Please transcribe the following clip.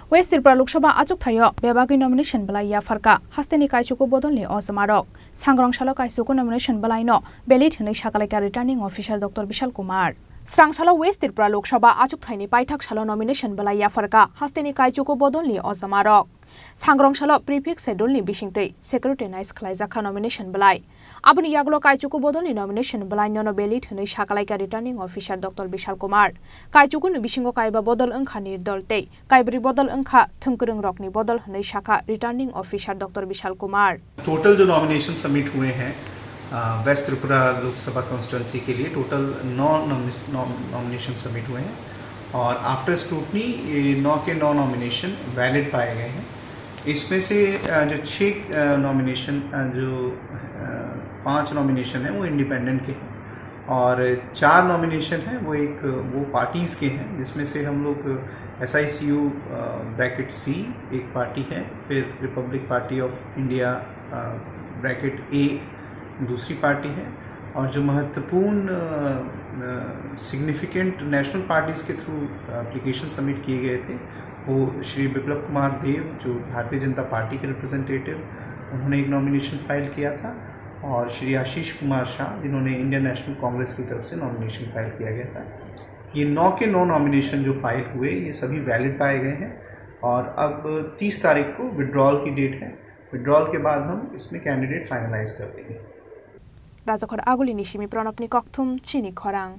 West Tripura Lok Sabha achuk thayo bebagi nomination balai ya farka hasteni kaichuku bodolni osamarok sangrong salo kaichuku nomination balai no belit hinai sakaleka returning officer Dr. Bishal Kumar Srangsalo West Tripura Lok Sabha achuk thaini paithak salo nomination balai ya farka hasteni kaichuku bodolni osamarok sangrong salo prefix schedule bisingtei scrutinize khlaijaka nomination balai aboni yaglo kaichuku bodolni nomination balai no belit hinai sakaleka returning officer Dr. Bishal Kumar kaichuku ni bisingo kaiba bodol angkha nirdol tei kaibri bodol angkha thungkurung rokni bodol hinai saka returning officer Dr. Bishal Kumar total जो nomination submit हुए हैं waste Tripura Lok Sabha constituency के लिए total 9 nomination submit हुए हैं और after scrutiny ये 9 के 9 नॉमिनेशन वैलिड पाए गए हैं। इसमें से जो 6 नॉमिनेशन जो 5 नॉमिनेशन हैं वो इंडिपेंडेंट के हैं और 4 नॉमिनेशन हैं वो पार्टीज़ के हैं, जिसमें से हम लोग SICU ब्रैकेट C एक पार्टी है, फिर Republic party of India bracket A दूसरी पार्टी है और जो महत्वपूर्ण सिग्निफिकेंट नेशनल पार्टीज़ के थ्रू एप्लीकेशन सबमिट किए गए थे वो श्री बिप्लब कुमार देव जो भारतीय जनता पार्टी के रिप्रेजेंटेटिव, उन्होंने एक नॉमिनेशन फाइल किया था और श्री आशीष कुमार शाह जिन्होंने इंडियन नेशनल कांग्रेस की तरफ से नॉमिनेशन फाइल किया गया था। ये 9 के 9 नॉमिनेशन जो फाइल हुए ये सभी वैलिड पाए गए हैं और अब 30 तारीख को विड्रॉल की डेट है। विड्रॉल के बाद हम इसमें कैंडिडेट फाइनलाइज कर देंगे। राजाखर आगुली निशिमी प्रणपनी कक्थुम चिनी खरांग।